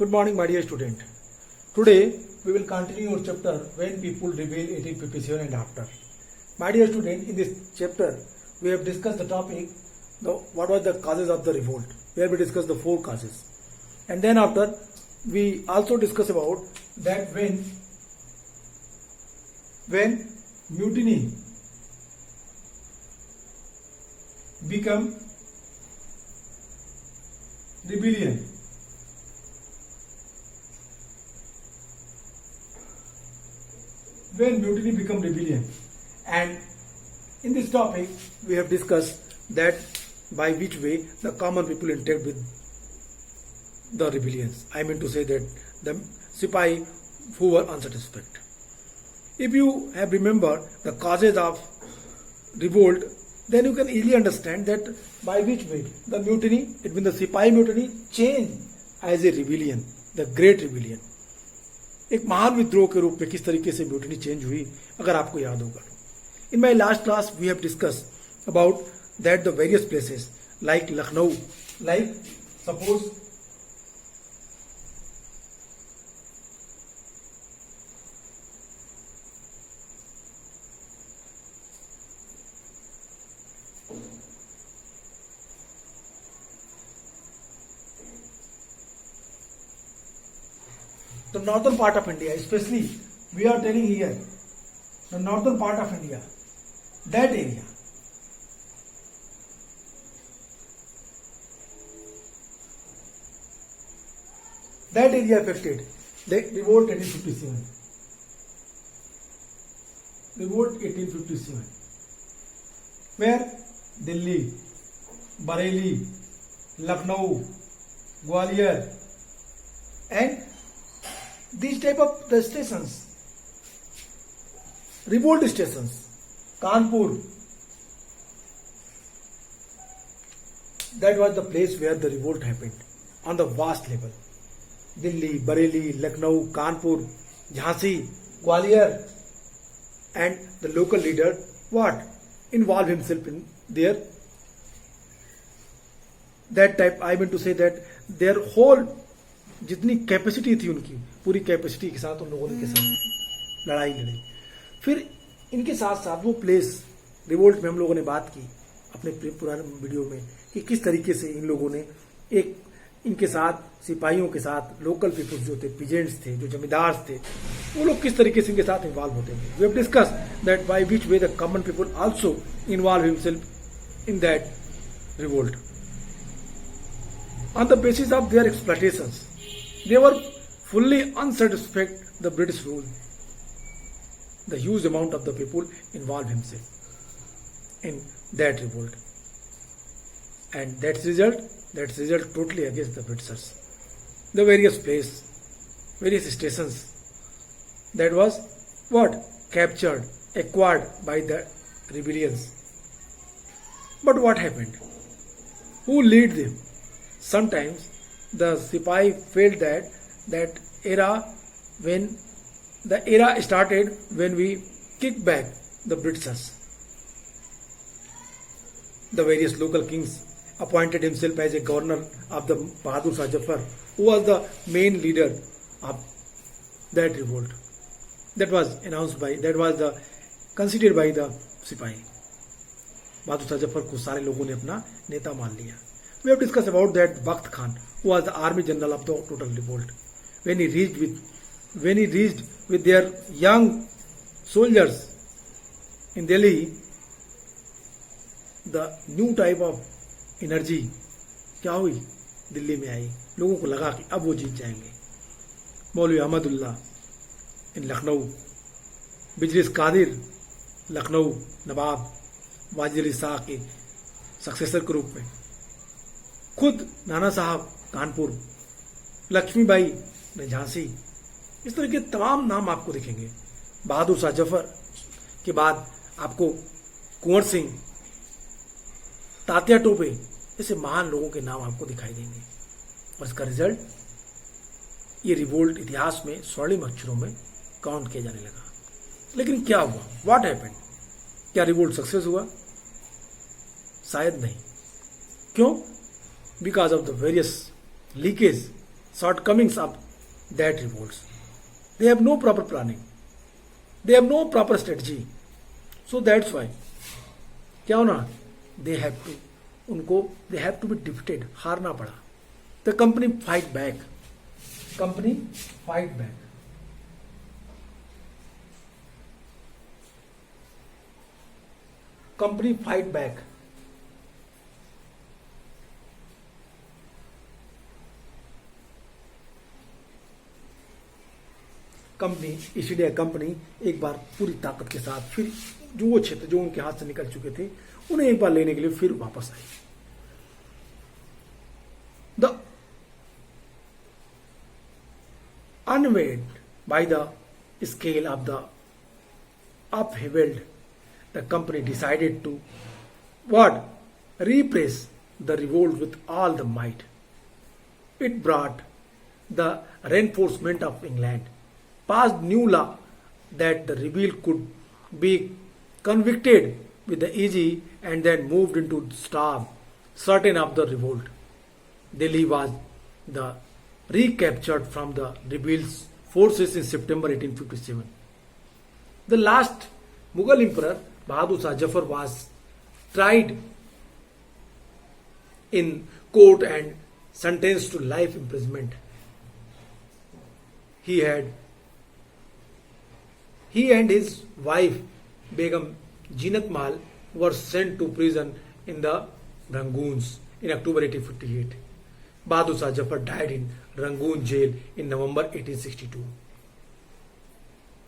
Good morning, my dear student. Today we will continue our chapter When People Rebel 1857 and After. My dear student, in this chapter we have discussed the topic what were the causes of the revolt, where we discussed the four causes, and then after we also discuss about that when mutiny become rebellion. When mutiny become rebellion, and in this topic we have discussed that by which way the common people interact with the rebellions. I mean to say that the Sipahi who were unsatisfied. If you have remembered the causes of revolt, then you can easily understand that by which way the mutiny, it means the Sipahi mutiny, changed as a rebellion, the great rebellion. एक महान विद्रोह के रूप में किस तरीके से mutiny change हुई, अगर आपको याद होगा. In my last class we have discuss about that the various places like Lucknow, like suppose the northern part of India, especially we are telling here the northern part of India, that area. That area affected the revolt 1857. Revolt 1857. Where? Delhi, Bareilly, Lucknow, Gwalior, and these type of the stations, revolt stations, Kanpur, that was the place where the revolt happened on the vast level. Delhi, Bareilly, Lucknow, Kanpur, Jhansi, Gwalior, and the local leader involved himself in their that type. I mean to say that their whole जितनी capacity थी उनकी पूरी capacity के साथ उन लोगों ने के साथ लड़ाई लड़ी. फिर इनके साथ साथ वो प्लेस रिवोल्ट में हम लोगों ने बात की अपने पुराने वीडियो में कि किस तरीके से इन लोगों ने एक इनके साथ सिपाहियों के साथ लोकल पीपल्स जो थे, पीजेंट्स थे, जो जमींदार थे, वो लोग किस तरीके से इनके साथ इन्वॉल्व होते हैं. We have discuss that by which way the common people also involve himself in that revolt on the basis of their exploitations. They were fully unsatisfied the British rule. The huge amount of the people involved himself in that revolt, and that's result totally against the Britishers. The various places, various stations, that was captured, acquired by the rebellions. But what happened? Who lead them? Sometimes the Sipahi felt that era started when we kicked back the Britishers. The various local kings appointed himself as a governor of the Bahadur Shah Zafar, who was the main leader of that revolt. That was considered by the Sipahi. Bahadur Shah Zafar को सारे लोगों ने अपना नेता मान लिया. We have discussed about that Bakht Khan, who was the army general of the total revolt. When he reached with their young soldiers in Delhi, the new type of energy क्या हुई, दिल्ली में आई. लोगों को लगा कि अब वो जीत जाएंगे. मौलवी अहमदुल्ला इन लखनऊ, बिजलिस कादिर लखनऊ नवाब वाजिद अली शाह के सक्सेसर के रूप में, खुद नाना साहब कानपुर, लक्ष्मीबाई ने झांसी, इस तरह के तमाम नाम आपको दिखेंगे. बहादुर शाह जफर के बाद आपको कुंवर सिंह, तात्या टोपे, ऐसे महान लोगों के नाम आपको दिखाई देंगे. और इसका रिजल्ट ये रिवोल्ट इतिहास में स्वर्णिम अक्षरों में काउंट किया जाने लगा. लेकिन क्या हुआ? What happened? क्या रिवोल्ट सक्सेस हुआ? शायद नहीं. क्यों? Because of the various leakage shortcomings of that revolts. They have no proper planning. They have no proper strategy. So that's why क्या होना, they have to, उनको they have to be defeated, हारना पड़ा. The company fight back. Company fight back. Company fight back. Company east India company एक बार पूरी ताकत के साथ फिर जो वो क्षेत्र जो उनके हाथ से निकल चुके थे उन्हें एक बार लेने के लिए फिर वापस आई. The unwed by the scale of the upheavaled, the company decided to what? Repress the revolt with all the might. It brought the reinforcement of England, passed new law that the rebel could be convicted with the easy and then moved into starve, certain of the revolt. Delhi was the recaptured from the rebels' forces in September 1857. The last Mughal emperor Bahadur Shah Zafar was tried in court and sentenced to life imprisonment. He and his wife Begum Jinat Mahal were sent to prison in the Rangoons in October 1858. Bahadur Shah Zafar died in Rangoon jail in November 1862.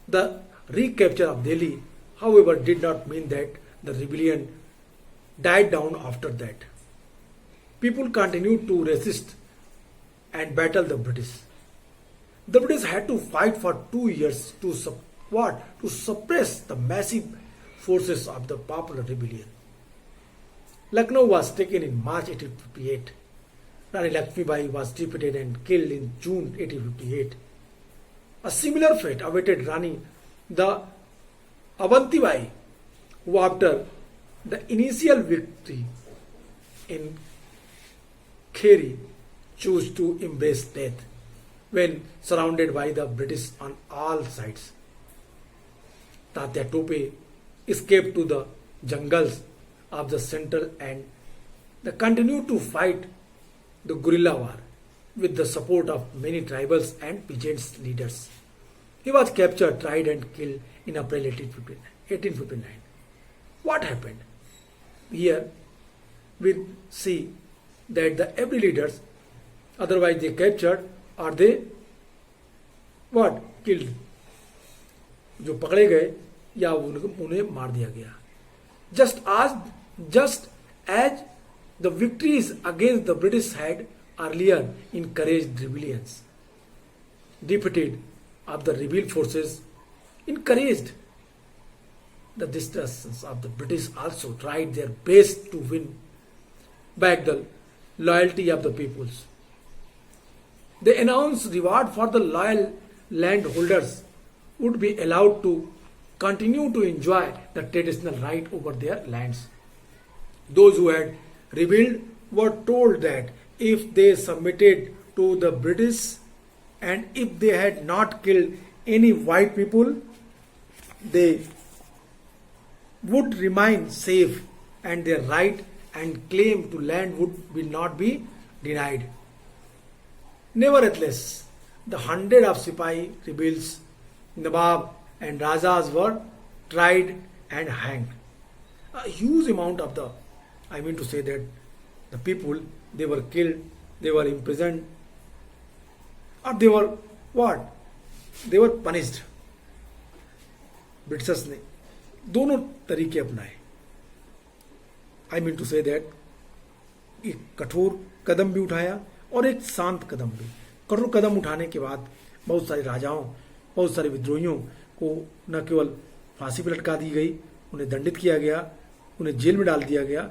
The recapture of Delhi, however, did not mean that the rebellion died down after that. People continued to resist and battle the British. The British had to fight for 2 years to suppress the massive forces of the popular rebellion. Lucknow was taken in March 1858. Rani Lakshmibai was defeated and killed in June 1858. A similar fate awaited Rani the Avantibai, who after the initial victory in Kheri chose to embrace death when surrounded by the British on all sides. Tatya Tope escaped to the jungles of the central and they continued to fight the guerrilla war with the support of many tribals and peasants leaders. He was captured, tried and killed in April 1859. What happened? Here we see that the every leaders, otherwise they captured or they what? Killed. जो पकड़े गए या उन्हें मार दिया गया. Just as the victories against the British had earlier encouraged rebellions, defeated of the rebel forces encouraged the distrust of the British also tried their best to win back the loyalty of the peoples. They announced reward for the loyal landholders would be allowed to continue to enjoy the traditional right over their lands. Those who had rebelled were told that if they submitted to the British and if they had not killed any white people, they would remain safe and their right and claim to land would not be denied. Nevertheless, the hundred of Sipahi rebels, Nawab and Rajas were tried and hanged. A huge amount of the people, they were killed, they were imprisoned, or they were what? They were punished. Britishers ने दोनों तरीके अपनाए. I mean to say that एक कठोर कदम भी उठाया और एक शांत कदम भी. कठोर कदम उठाने के बाद बहुत सारे राजाओं, बहुत सारे विद्रोहियों को न केवल फांसी पर लटका दी गई, उन्हें दंडित किया गया, उन्हें जेल में डाल दिया गया,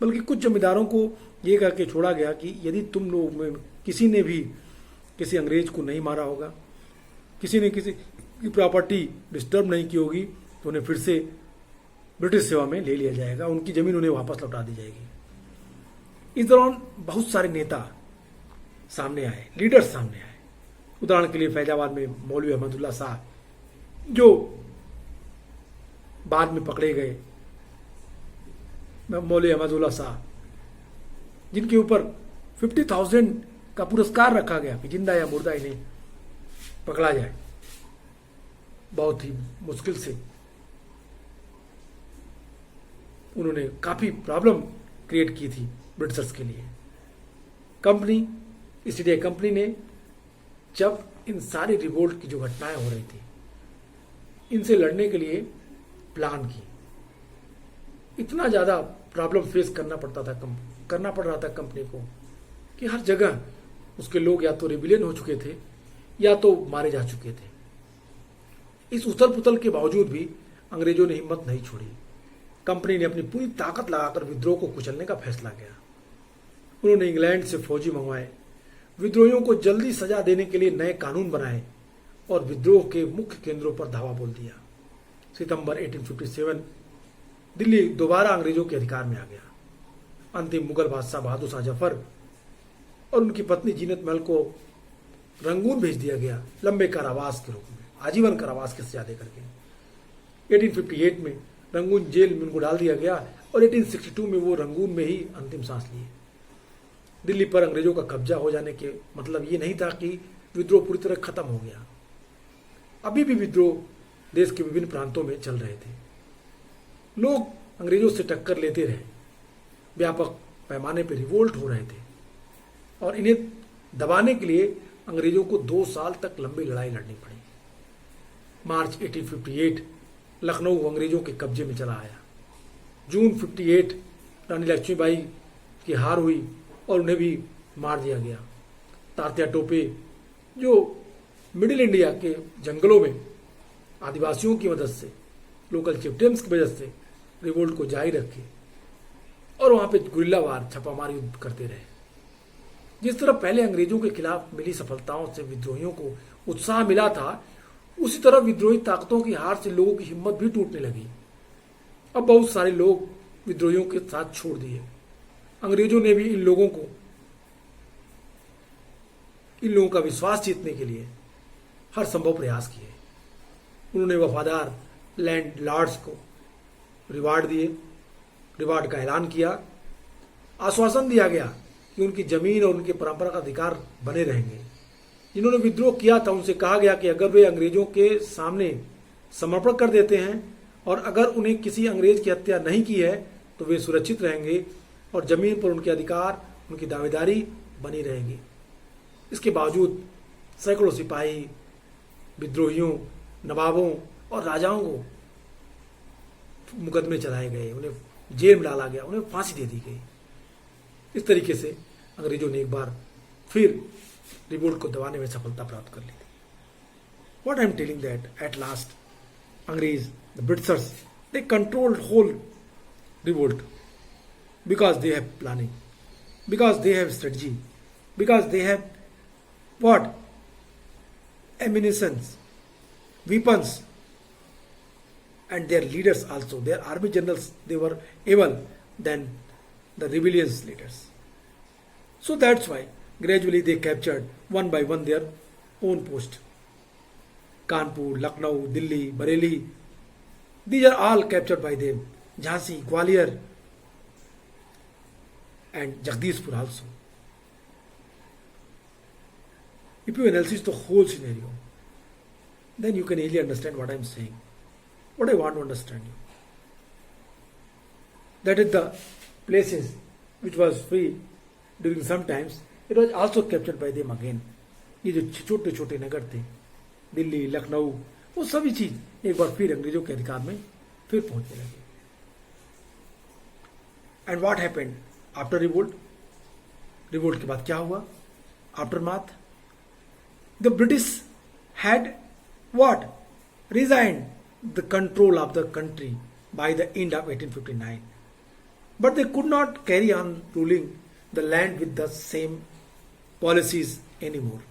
बल्कि कुछ जमींदारों को ये कह के छोड़ा गया कि यदि तुम लोग में किसी ने भी किसी अंग्रेज को नहीं मारा होगा, किसी ने किसी की प्रॉपर्टी डिस्टर्ब नहीं की होगी, तो उन्हें फिर से ब्रिटिश सेवा में ले लिया जाएगा, उनकी जमीन उन्हें वापस लौटा दी जाएगी. इस दौरान बहुत सारे नेता सामने आए, लीडर्स सामने आए। उदाहरण के लिए फैजाबाद में मौलवी अहमदुल्ला साहब, जो बाद में पकड़े गए, मौलवी अहमदुल्ला साहब, जिनके ऊपर 50,000 का पुरस्कार रखा गया कि जिंदा या मुर्दा इन्हें पकड़ा जाए। बहुत ही मुश्किल से उन्होंने काफी प्रॉब्लम क्रिएट की थी ब्रिटिशर्स के लिए। कंपनी, ईस्ट इंडिया कंपनी ने जब इन सारी रिवोल्ट की जो घटनाएं हो रही थी, इनसे लड़ने के लिए प्लान की। इतना ज्यादा प्रॉब्लम फेस करना पड़ रहा था कंपनी को कि हर जगह उसके लोग या तो रिबिलियन हो चुके थे या तो मारे जा चुके थे। इस उथल पुथल के बावजूद भी अंग्रेजों ने हिम्मत नहीं छोड़ी। कंपनी ने अपनी पूरी ताकत लगाकर विद्रोह को कुचलने का फैसला किया। उन्होंने इंग्लैंड से फौजी मंगवाए, विद्रोहियों को जल्दी सजा देने के लिए नए कानून बनाए और विद्रोह के मुख्य केंद्रों पर धावा बोल दिया। सितंबर 1857 दिल्ली दोबारा अंग्रेजों के अधिकार में आ गया। अंतिम मुगल बादशाह बहादुर शाह जफर और उनकी पत्नी जीनत महल को रंगून भेज दिया गया, लंबे कारावास के रूप में, आजीवन कारावास की सजा देकर के। 1858 में रंगून जेल में उनको डाल दिया गया और 1862 में वो रंगून में ही अंतिम सांस लिए। दिल्ली पर अंग्रेजों का कब्जा हो जाने के मतलब ये नहीं था कि विद्रोह पूरी तरह खत्म हो गया। अभी भी विद्रोह देश के विभिन्न प्रांतों में चल रहे थे। लोग अंग्रेजों से टक्कर लेते रहे, व्यापक पैमाने पर रिवोल्ट हो रहे थे और इन्हें दबाने के लिए अंग्रेजों को 2 साल तक लंबी लड़ाई लड़नी पड़ी। मार्च 1858 लखनऊ अंग्रेजों के कब्जे में चला आया। जून 58 रानी लक्ष्मीबाई की हार हुई और उन्हें भी मार दिया गया। तात्या टोपे, जो मिडिल इंडिया के जंगलों में आदिवासियों की मदद से, लोकल चिफ्टेम्स की वजह से रिवोल्ट को जारी रखे और वहां पे गुरिल्लावार छापामार युद्ध करते रहे। जिस तरह पहले अंग्रेजों के खिलाफ मिली सफलताओं से विद्रोहियों को उत्साह मिला था, उसी तरह विद्रोही ताकतों की हार से लोगों की हिम्मत भी टूटने लगी। अब बहुत सारे लोग विद्रोहियों के साथ छोड़ दिए। अंग्रेजों ने भी इन लोगों का विश्वास जीतने के लिए हर संभव प्रयास किए। उन्होंने वफादार लैंड लॉर्ड्स को रिवार्ड का ऐलान किया। आश्वासन दिया गया कि उनकी जमीन और उनके परंपरा का अधिकार बने रहेंगे। जिन्होंने विद्रोह किया था उनसे कहा गया कि अगर वे अंग्रेजों के सामने समर्पण कर देते हैं और अगर उन्हें किसी अंग्रेज की हत्या नहीं की है तो वे सुरक्षित रहेंगे और जमीन पर उनके अधिकार, उनकी दावेदारी बनी रहेगी। इसके बावजूद सैकड़ों सिपाही विद्रोहियों, नवाबों और राजाओं को मुकदमे चलाए गए, उन्हें जेल में डाला गया, उन्हें फांसी दे दी गई। इस तरीके से अंग्रेजों ने एक बार फिर रिवोल्ट को दबाने में सफलता प्राप्त कर ली थी। What I am telling that at last, Angrez, the Britishers, they controlled whole revolt because they have planning, because they have strategy, because they have what? Ammunitions, weapons, and their leaders also, their army generals, they were able than the rebellious leaders. So that's why gradually they captured one by one their own post. Kanpur, Lucknow, Delhi, Bareilly, these are all captured by them. Jhansi, Gwalior, and Jagdishpur also. If you analyze the whole scenario, then you can easily understand what I am saying, what I want to understand you. That is the places which was free during some times, it was also captured by them again. ये जो छोटे छोटे नगर थे, दिल्ली, लखनऊ, वो सभी चीज एक बार फिर अंग्रेजों के अधिकार में फिर पहुंचने लगे. And what happened after revolt? Revolt के बाद क्या हुआ? Aftermath the British had what regained the control of the country by the end of 1859, but they could not carry on ruling the land with the same policies anymore.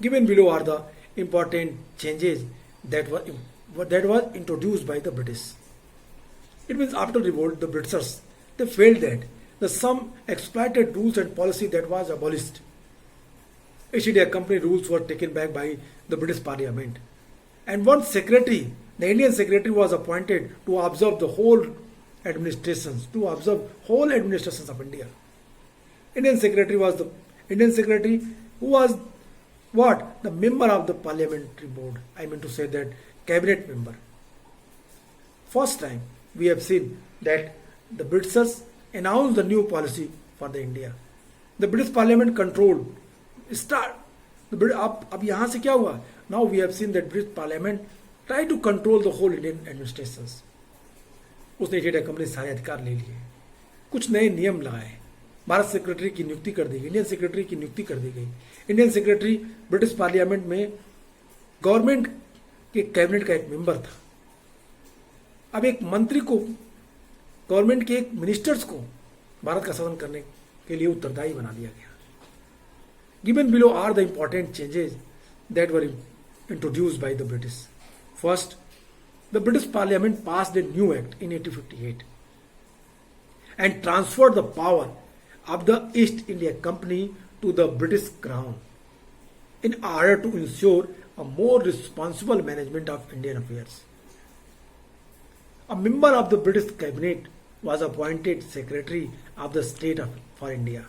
Given below are the important changes that was introduced by the British. It means after revolt, the Britishers, they felt that the some exploited rules and policy that was abolished East India Company rules were taken back by the British Parliament. And one secretary, the Indian secretary, was appointed to observe the whole administrations, of India. Indian secretary who was what? The member of the parliamentary board. I mean to say that cabinet member. First time we have seen that the Britishers announced the new policy for the India. The British Parliament controlled. अब यहाँ से क्या हुआ? Now we have seen that British Parliament tried to control the whole Indian administrations. उसने east India company सारे अधिकार ले लिए, कुछ नए नियम लगाए, भारत सेक्रेटरी की नियुक्ति कर दी गई, इंडियन सेक्रेटरी की नियुक्ति कर दी गई. इंडियन सेक्रेटरी ब्रिटिश पार्लियामेंट में गवर्नमेंट के कैबिनेट का एक मेंबर था. अब एक मंत्री को, गवर्नमेंट के एक मिनिस्टर्स को भारत का शासन करने के लिए उत्तरदायी बना दिया गया. Given below are the important changes that were introduced by the British. First, the British Parliament passed a new act in 1858 and transferred the power of the East India Company to the British Crown in order to ensure a more responsible management of Indian affairs. A member of the British Cabinet was appointed Secretary of the State for India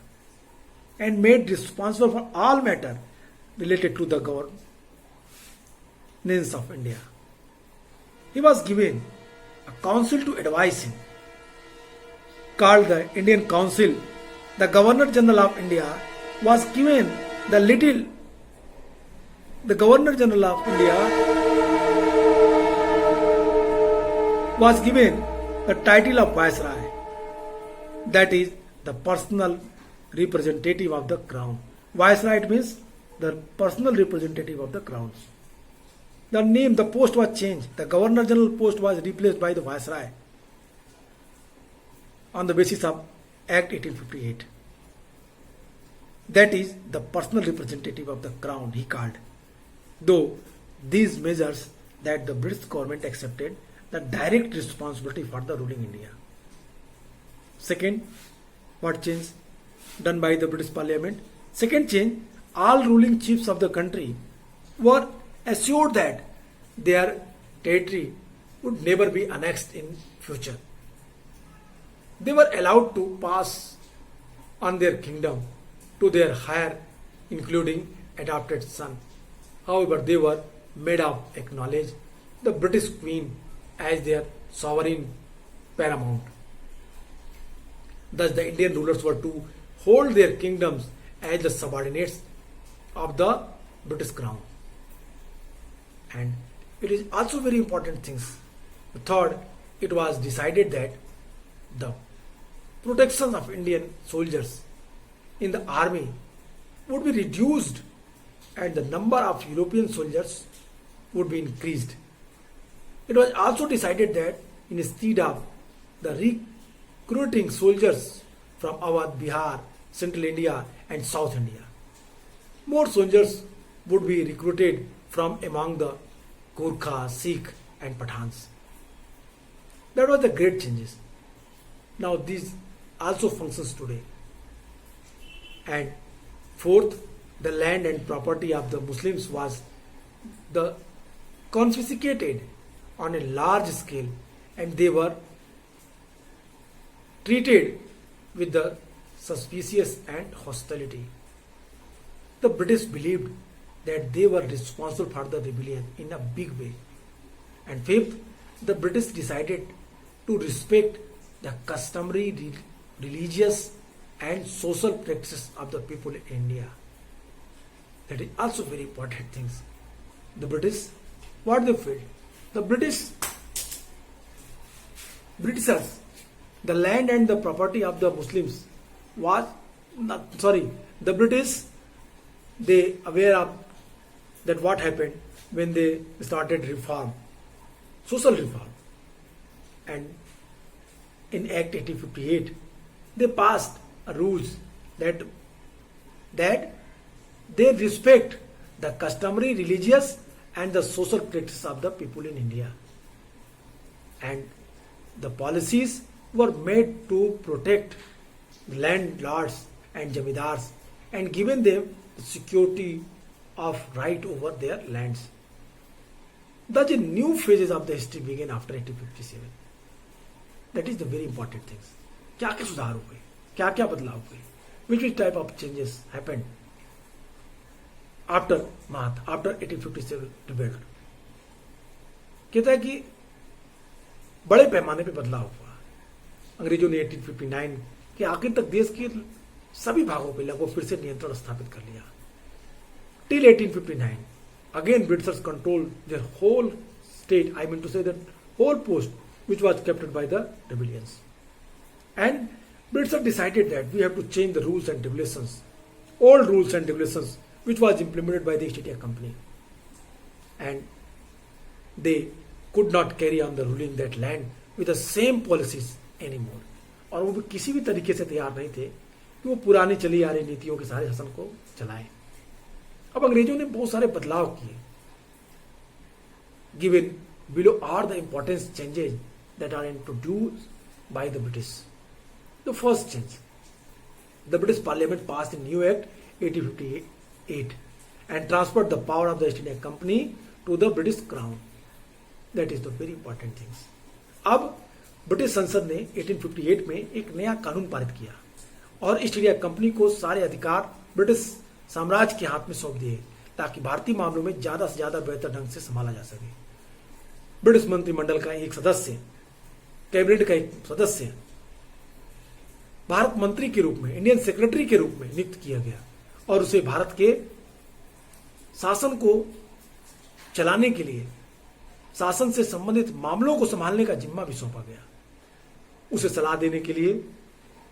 and made responsible for all matter related to the governance of India. He was given a council to advise him, called the Indian Council. The Governor General of India was given the Governor General of India was given the title of Viceroy, that is the personal representative of the crown. Viceroy means the personal representative of the crown. The post was changed. The Governor General post was replaced by the Viceroy on the basis of Act 1858. That is the personal representative of the crown, he called. Though these measures that the British government accepted the direct responsibility for the ruling India. Second, what change done by the British Parliament? Second change, all ruling chiefs of the country were assured that their territory would never be annexed in future. They were allowed to pass on their kingdom to their heir, including adopted son. However, they were made of acknowledge the British Queen as their sovereign paramount. Thus, the Indian rulers were to hold their kingdoms as the subordinates of the British Crown. And it is also very important things. The third, it was decided that the protection of Indian soldiers in the army would be reduced and the number of European soldiers would be increased. It was also decided that instead of the recruiting soldiers from Awadh, Bihar, Central India and South India, more soldiers would be recruited from among the Gurkha, Sikh and Pathans. That was the great changes. Now these also functions today. And fourth, the land and property of the Muslims was confiscated on a large scale and they were treated with the suspicious and hostility. The British believed that they were responsible for the rebellion in a big way. And fifth, the British decided to respect the customary religious and social practices of the people in India. That is also very important things. The British, what they felt? The Britishers, the land and the property of the Muslims the British, they aware of that what happened when they started reform, social reform. And in Act 1858, they passed rules that they respect the customary religious and the social practices of the people in India. And the policies were made to protect landlords and jamidars and given them security of right over their lands. Thus, a new phases of the history began after 1857. That is the very important things. क्या क्या सुधार हुए, क्या क्या बदलाव हुए, which type of changes happened after Mahat, after 1857 rebellion. कहता है कि बड़े पैमाने पे बदलाव हुआ. अंग्रेजों ने 1859 के आखिर तक देश के सभी भागों पे लगभग फिर से नियंत्रण स्थापित कर लिया. Till 1859, again Britishers controlled their whole state. I mean to say that whole post which was captured by the rebellions. And Britishers decided that we have to change the rules and regulations, old rules and regulations which was implemented by the East India Company. And they could not carry on the ruling that land with the same policies anymore. और वो किसी भी तरीके से तैयार नहीं थे कि वो पुरानी चली आ रही नीतियों के सारे शासन को चलाएं. अब अंग्रेजों ने बहुत सारे बदलाव किए. Given below are the important changes that are introduced by the British. The first change, the British Parliament passed a new Act 1858 and transferred the power of the East India Company to the British Crown. That is the very important things. अब British संसद ने 1858 में एक नया कानून पारित किया और ईस्ट इंडिया कंपनी को सारे अधिकार ब्रिटिश साम्राज्य के हाथ में सौंप दिए ताकि भारतीय मामलों में ज्यादा से ज्यादा बेहतर ढंग से संभाला जा सके. ब्रिटिश मंत्रिमंडल का एक सदस्य, कैबिनेट का एक सदस्य भारत मंत्री के रूप में, इंडियन सेक्रेटरी के रूप में नियुक्त किया गया और उसे भारत के शासन को चलाने के लिए, शासन से संबंधित मामलों को संभालने का जिम्मा भी सौंपा गया. उसे सलाह देने के लिए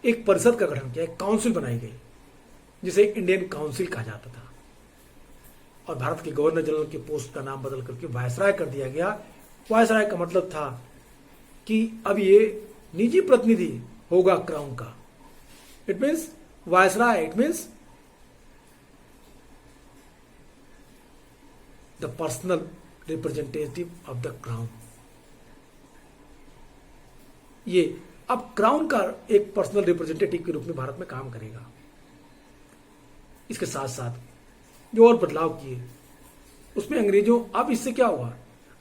एक परिषद का गठन किया, एक काउंसिल बनाई गई जिसे इंडियन काउंसिल कहा जाता था और भारत के गवर्नर जनरल के पोस्ट का नाम बदल करके वायसराय कर दिया गया. वायसराय का मतलब था कि अब ये निजी प्रतिनिधि होगा क्राउन का. It means viceroy, it means the personal representative of the crown. ये अब क्राउन का एक पर्सनल रिप्रेजेंटेटिव के रूप में भारत में काम करेगा. इसके साथ साथ जो और बदलाव किए उसमें अंग्रेजों, अब इससे क्या हुआ,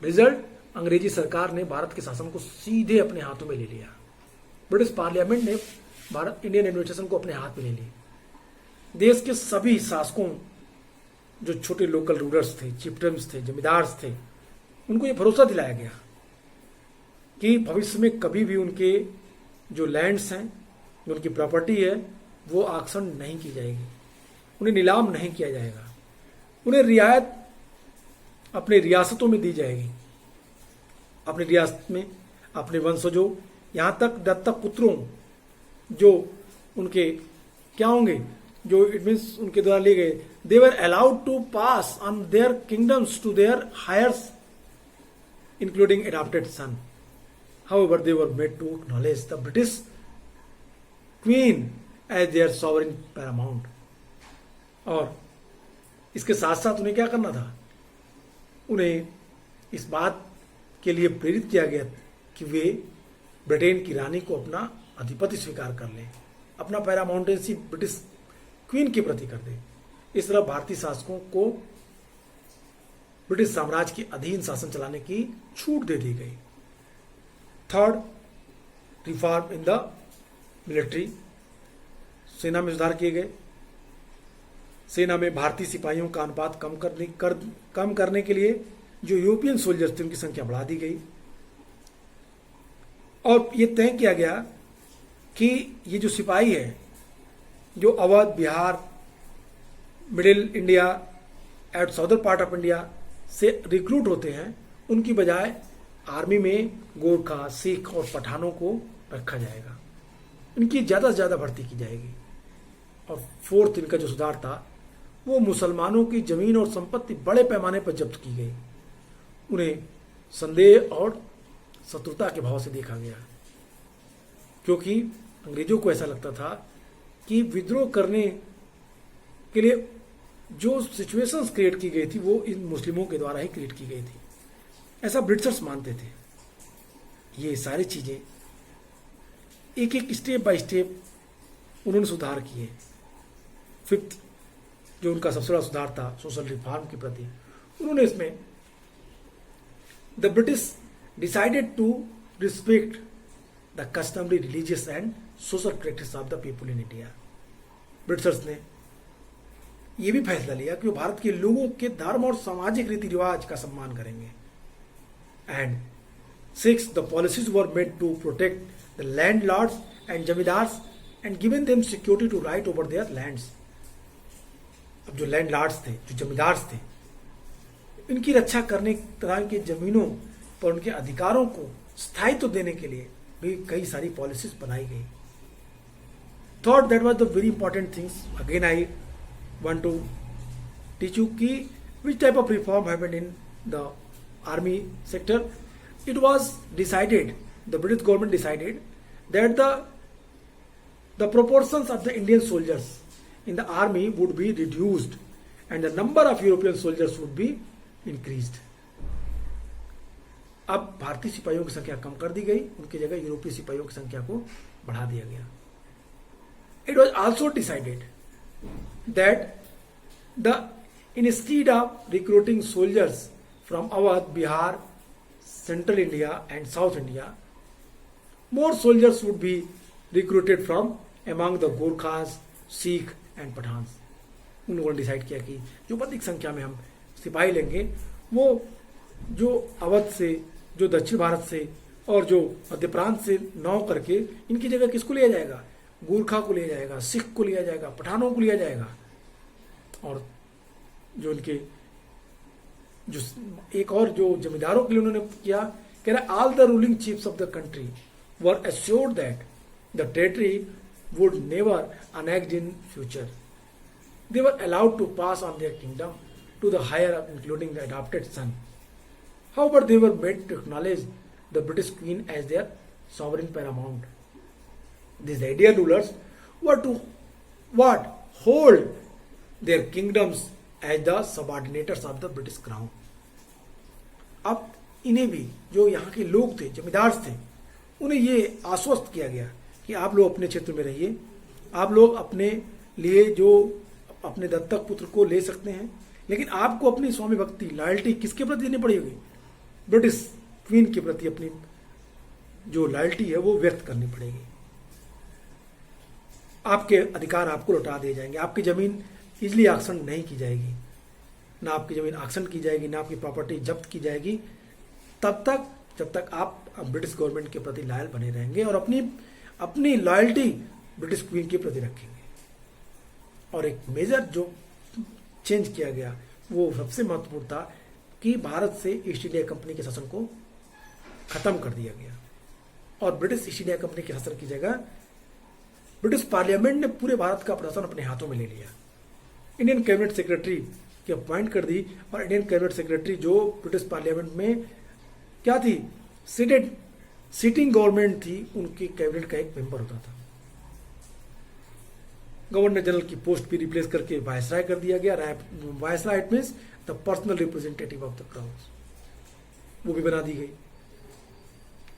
रिजल्ट अंग्रेजी सरकार ने भारत के शासन को सीधे अपने हाथों में ले लिया. ब्रिटिश पार्लियामेंट ने भारत इंडियन एडमिनिस्ट्रेशन को अपने हाथ में ले ली. देश के सभी शासकों, जो छोटे लोकल रूलर्स थे, चिफ्टन्स थे, जमींदार्स थे, उनको ये भरोसा दिलाया गया कि भविष्य में कभी भी उनके जो लैंड्स हैं, जो उनकी प्रॉपर्टी है, वो आक्शन नहीं की जाएगी, उन्हें नीलाम नहीं किया जाएगा, उन्हें रियायत अपने रियासतों में दी जाएगी, अपनी रियासत में अपने वंशजों, यहाँ तक दत्तक पुत्रों जो उनके क्या होंगे, जो इट मीन्स उनके द्वारा लिए गए, they were allowed to pass on their kingdoms to their heirs including adopted son. However, they were made to acknowledge the British Queen as their sovereign paramount. और इसके साथ साथ उन्हें क्या करना था, उन्हें इस बात के लिए प्रेरित किया गया कि वे ब्रिटेन की रानी को अपना अधिपति स्वीकार कर लें, अपना पैरामाउंटेंसी ब्रिटिश क्वीन के प्रति कर दें. इस तरह भारतीय शासकों को ब्रिटिश साम्राज्य के अधीन शासन चलाने की छूट दे दी गई. Third, reform in the military. सेना में सुधार किए गए. सेना में भारतीय सिपाहियों का अनुपात कम करने के लिए जो यूरोपियन सोल्जर्स थे उनकी संख्या बढ़ा दी गई और ये तय किया गया कि ये जो सिपाही है, जो Awadh, Bihar, middle India and southern part of India से रिक्रूट होते हैं, उनकी बजाय आर्मी में गोरखा, सिख और पठानों को रखा जाएगा. इनकी ज्यादा से ज्यादा भर्ती की जाएगी. और फोर्थ, इनका जो सुधार था वो मुसलमानों की जमीन और संपत्ति बड़े पैमाने पर जब्त की गई. उन्हें संदेह और शत्रुता के भाव से देखा गया क्योंकि अंग्रेजों को ऐसा लगता था कि विद्रोह करने के लिए जो सिचुएशंस क्रिएट की गई थी वो इन मुस्लिमों के द्वारा ही क्रिएट की गई थी, ऐसा ब्रिटिशर्स मानते थे. ये सारी चीजें एक एक स्टेप बाय स्टेप उन्होंने सुधार किए. फिफ्थ, जो उनका सबसे बड़ा सुधार था सोशल रिफॉर्म के प्रति, उन्होंने इसमें the British decided to respect the customary religious and social practice of the people in India. Britishers ने यह भी फैसला लिया कि वो भारत के लोगों के धर्म और सामाजिक रीति रिवाज का सम्मान करेंगे। And 6, the policies were made to protect the landlords and zamindars and given them security to right over their lands. अब जो लैंड लॉर्ड्स थे, जो जमींदार्स थे, इनकी रक्षा करने तथा इनकी जमीनों पर उनके अधिकारों को स्थायित्व देने के लिए भी कई सारी पॉलिसीज बनाई गई। Thought that was the very important things. Again I want to teach you ki which type of reform happened in the army sector. It was decided, the British government decided that the proportions of the Indian soldiers in the army would be reduced and the number of European soldiers would be increased. अब भारतीय सिपाहियों की संख्या कम कर दी गई, उनकी जगह यूरोपीय सिपाहियों की संख्या को बढ़ा दिया गया। It was also decided that instead of recruiting soldiers from Awadh, Bihar, Central India and South India, more soldiers would be recruited from among the Gorkhas, Sikh and Pathans. उन लोगों ने डिसाइड किया कि जो अधिक संख्या में हम सिपाही लेंगे वो जो अवध से, जो दक्षिण भारत से और जो मध्य प्रांत से नौ करके इनकी जगह किसको लिया जाएगा? गोरखा को लिया जाएगा, सिख को लिया जाएगा, पठानों को लिया जाएगा। और जो उनके जो एक और जो जमींदारों के लिए उन्होंने किया, कह रहा all the ruling chiefs of the country were assured that the territory would never annexed in future. They were allowed to pass on their kingdom to the heir including the adopted son. However they were made to acknowledge the British queen as their sovereign paramount. These ideal rulers were to hold their kingdoms as the subordinates of the British crown. अब इन्हें भी जो यहाँ के लोग थे, जमींदार थे, उन्हें ये आश्वस्त किया गया कि आप लोग अपने क्षेत्र में रहिए, आप लोग अपने लिए जो अपने दत्तक पुत्र को ले सकते हैं, लेकिन आपको अपनी स्वामी भक्ति, लॉयल्टी किसके प्रति देनी पड़ेगी? ब्रिटिश क्वीन के प्रति अपनी जो लॉयल्टी है वो व्यक्त करनी पड़ेगी। आपके अधिकार आपको लौटा दिए जाएंगे, आपकी जमीन इजली ऑक्शन नहीं की जाएगी, ना आपकी जमीन ऑक्शन की जाएगी, ना आपकी प्रॉपर्टी जब्त की जाएगी, तब तक जब तक आप ब्रिटिश गवर्नमेंट के प्रति लॉयल बने रहेंगे और अपनी लॉयल्टी ब्रिटिश क्वीन के प्रति रखेंगे। और एक मेजर जो चेंज किया गया वो सबसे महत्वपूर्ण था कि भारत से ईस्ट इंडिया कंपनी के शासन को खत्म कर दिया गया और ब्रिटिश ईस्ट इंडिया कंपनी के शासन की जगह ब्रिटिश पार्लियामेंट ने पूरे भारत का प्रशासन अपने हाथों में ले लिया। इंडियन कैबिनेट सेक्रेटरी की अपॉइंट कर दी और इंडियन कैबिनेट सेक्रेटरी जो ब्रिटिश पार्लियामेंट में क्या थी, सिटिंग गवर्नमेंट थी, उनकी कैबिनेट का एक मेंबर होता था। गवर्नर जनरल की पोस्ट भी रिप्लेस करके वायसराय कर दिया गया। Viceroy it means the personal representative of the crown, वो भी बना दी गई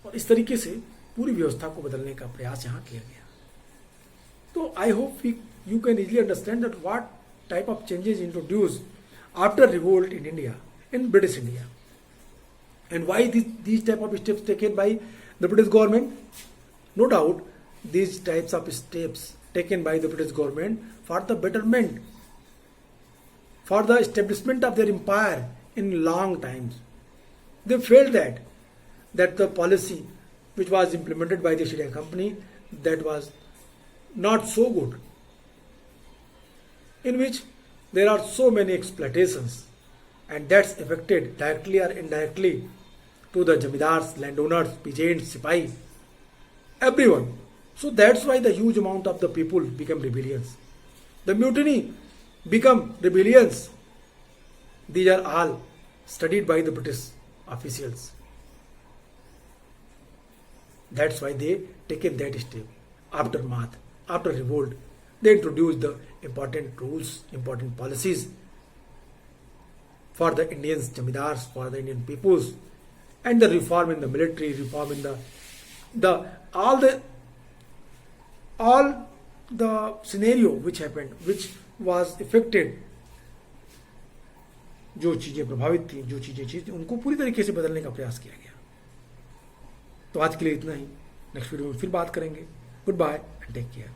और इस तरीके से पूरी व्यवस्था को बदलने का प्रयास यहां किया गया। So I hope you can easily understand that what type of changes introduced after revolt in India, in British India, and why these type of steps taken by the British government. No doubt, these types of steps taken by the British government for the betterment, for the establishment of their empire in long times. They felt that the policy which was implemented by the East India Company, that was not so good, in which there are so many exploitations, and that's affected directly or indirectly to the jamidars, landowners, peasants, sipahi, everyone. So that's why the huge amount of the people become rebellions. The mutiny become rebellions. These are all studied by the British officials. That's why they taken that step. Aftermath, after revolt, they introduced the important rules, important policies for the Indians, jamidars, for the Indian peoples, and the reform in the military, reform in all the scenario which happened, which was affected जो चीज़ें प्रभावित थी, जो चीज़ें उनको पूरी तरीके से बदलने का प्रयास किया गया। तो आज के लिए इतना ही। नेक्स्ट वीडियो में फिर बात करेंगे। Goodbye and take care.